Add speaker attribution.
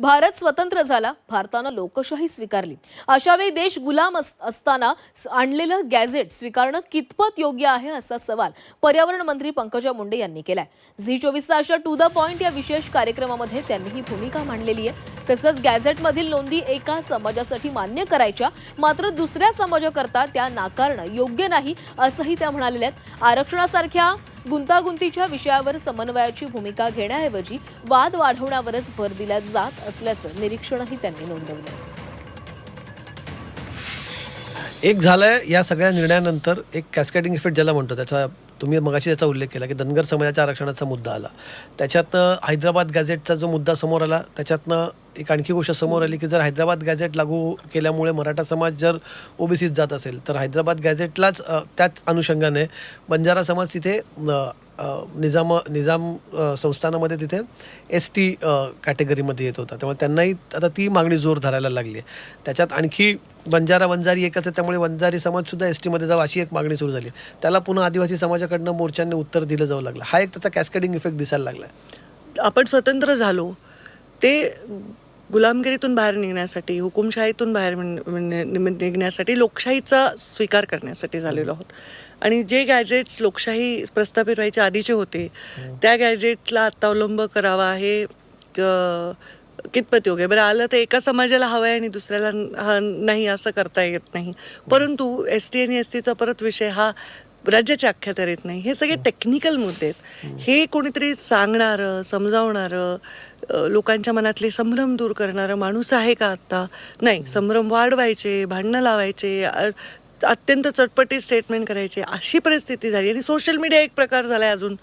Speaker 1: भारत स्वतंत्र झाला, भारतानं लोकशाही स्वीकारली. अशावेळी देश गुलाम असताना आणलेलं गॅझेट स्वीकारणं कितपत योग्य आहे असा सवाल पर्यावरण मंत्री पंकजा मुंडे यांनी केलाय. झी 24 तासच्या टू द पॉइंट या विशेष कार्यक्रमामध्ये त्यांनी ही भूमिका मांडलेली आहे. तसंच गॅझेटमधील नोंदी एका समाजासाठी मान्य करायच्या, मात्र दुसऱ्या समाजाकरता त्या नाकारणं योग्य नाही असंही त्या म्हणालेल्या आहेत. आरक्षणासारख्या गुंतागुंतीच्या विषयावर समन्वयाची भूमिका घेण्याऐवजी वाद वाढवण्यावरच भर दिला जात असल्याचं निरीक्षणही त्यांनी नोंदवलं.
Speaker 2: एक झालंय या सगळ्या निर्णयानंतर एक कॅस्केडिंग इफेक्ट ज्याला म्हणतो, त्याचा तुम्ही मगाशी त्याचा उल्लेख केला की धनगर समाजाच्या आरक्षणाचा मुद्दा आला, त्याच्यातनं हैदराबाद गॅझेटचा जो मुद्दा समोर आला, त्याच्यातनं एक आणखी गोष्ट समोर आली की जर हैदराबाद गॅझेट लागू केल्यामुळे मराठा समाज जर ओबीसीत जात असेल तर हैदराबाद गॅझेटलाच त्याच अनुषंगाने बंजारा समाज तिथे निजाम संस्थानामध्ये तिथे ST कॅटेगरीमध्ये येत होता. त्यामुळे त्यांनाही आता ती मागणी जोर धरायला लागली आहे. त्याच्यात आणखी बंजारी एकच आहे, त्यामुळे बंजारी समाजसुद्धा STमध्ये जावं अशी एक मागणी सुरू झाली. त्याला पुन्हा आदिवासी समाजाकडनं मोर्चांनी उत्तर दिलं जाऊ लागलं. हा एक त्याचा कॅस्केडिंग इफेक्ट दिसायला लागला आहे.
Speaker 3: आपण स्वतंत्र झालो ते गुलामगिरीतून बाहेर निघण्यासाठी, हुकुमशाहीतून बाहेर निघण्यासाठी, लोकशाहीचा स्वीकार करण्यासाठी झालेलो आहोत. आणि जे गॅजेट्स लोकशाही प्रस्थापित व्हायच्या आधीचे होते त्या गॅजेटला आता अवलंब करावा हे कितपत योग्य. बरं, आलं तर एका समाजाला हवं आहे आणि दुसऱ्याला नाही असं करता येत नाही. परंतु ST आणि SCचा परत विषय हा राज्याच्या अख्ख्यात येत नाही. हे सगळे टेक्निकल मुद्दे आहेत. हे कोणीतरी सांगणारं, समजावणारं, लोकांच्या मनातले संभ्रम दूर करणारं माणूस आहे का आत्ता? नाही. संभ्रम वाढवायचे, भांडणं लावायचे, अत्यंत चटपटी स्टेटमेंट करायचे, अशी परिस्थिती झाली. आणि सोशल मीडिया एक प्रकार झाला आहे अजून.